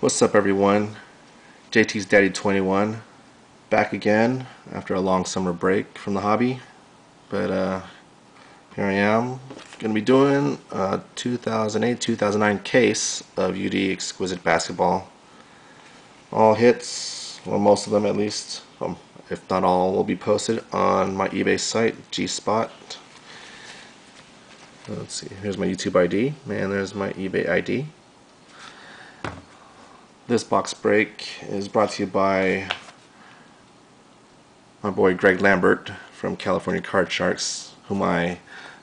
What's up, everyone? JT's Daddy 21 back again after a long summer break from the hobby, but here I am going to be doing a 2008-2009 case of UD Exquisite basketball. All hits, well, most of them at least, if not all, will be posted on my eBay site, G-Spot. Let's see, here's my YouTube ID, and there's my eBay ID. This box break is brought to you by my boy Greg Lambert from California Card Sharks, whom I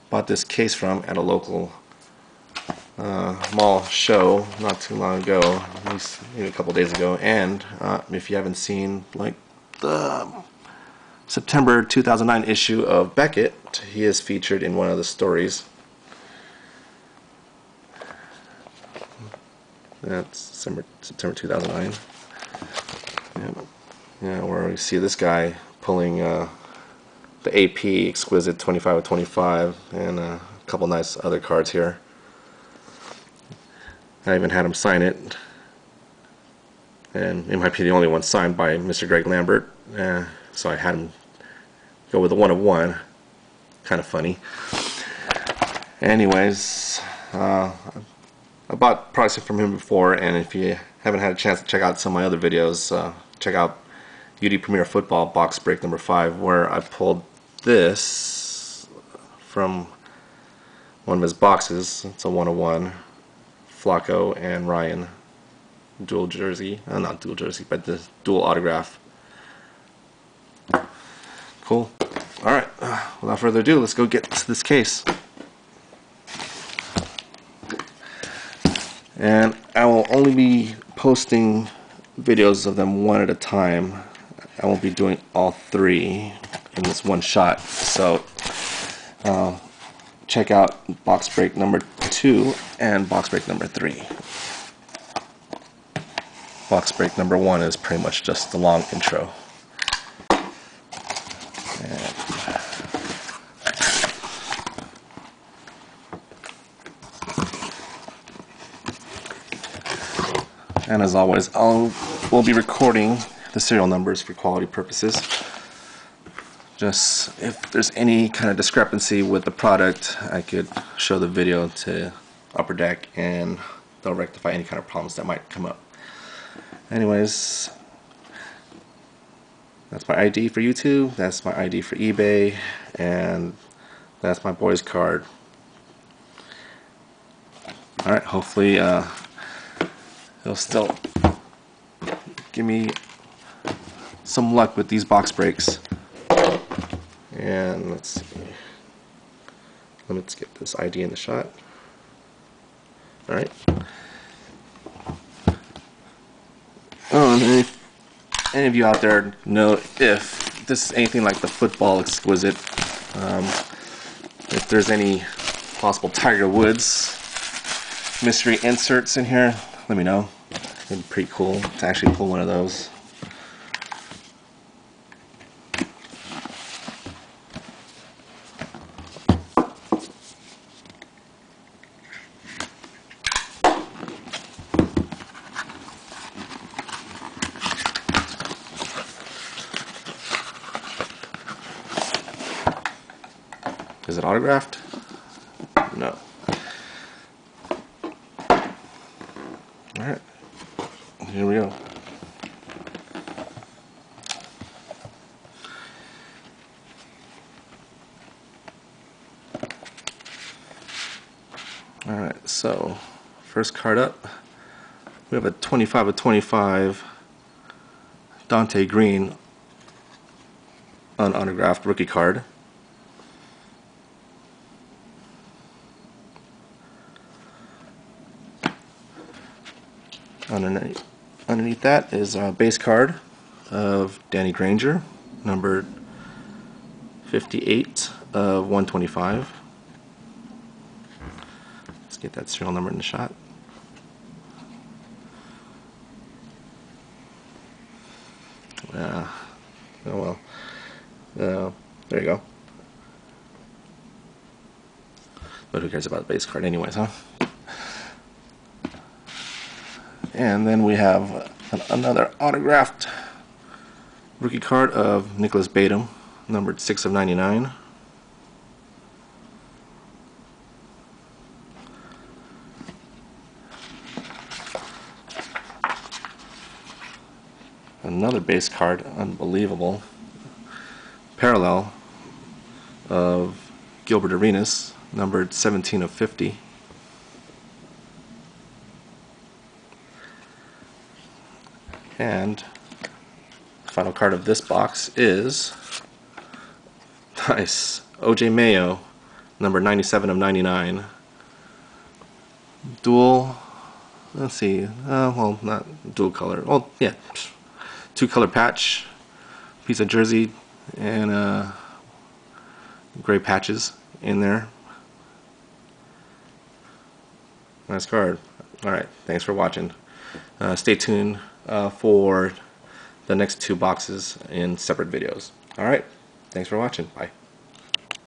bought this case from at a local mall show not too long ago, at least maybe a couple days ago. And if you haven't seen like the September 2009 issue of Beckett, he is featured in one of the stories. That's September 2009. Yeah, where we see this guy pulling the AP Exquisite 25 of 25 and a couple nice other cards here. I even had him sign it, and it might be the only one signed by Mr. Greg Lambert. So I had him go with a 1 of 1. Kind of funny. Anyways, I bought products from him before, and if you haven't had a chance to check out some of my other videos, check out UD Premier Football box break number 5, where I pulled this from one of his boxes. It's a 1 of 1 Flacco and Ryan dual jersey, not dual jersey, but the dual autograph. Cool. Alright, without further ado, let's go get to this case. And I will only be posting videos of them one at a time. I won't be doing all 3 in this one shot. So check out box break number 2 and box break number 3. Box break number 1 is pretty much just the long intro. And as always, we'll be recording the serial numbers for quality purposes. Just if there's any kind of discrepancy with the product, I could show the video to Upper Deck and they'll rectify any kind of problems that might come up. Anyways, that's my ID for YouTube, that's my ID for eBay, and that's my boy's card. Alright, hopefully he'll still give me some luck with these box breaks. And let's see. Let's get this ID in the shot. Alright. Oh, and if any of you out there know if this is anything like the football Exquisite, if there's any possible Tiger Woods mystery inserts in here, let me know. It'd be pretty cool to actually pull one of those. Is it autographed? No. Alright. Here we go. Alright, so first card up, we have a 25 of 25 Dante Green unautographed rookie card. Underneath that is a base card of Danny Granger, numbered 58 of 125. Let's get that serial number in the shot. Oh well. There you go. But who cares about the base card anyways, huh? And then we have another autographed rookie card of Nicholas Batum, numbered 6/99. Another base card, unbelievable. Parallel of Gilbert Arenas, numbered 17/50. And the final card of this box is nice, OJ Mayo, number 97/99. Dual, let's see, well, not dual color. Oh, yeah, two color patch, piece of jersey, and gray patches in there. Nice card. Alright, thanks for watching. Stay tuned for the next two boxes in separate videos. Alright, thanks for watching. Bye.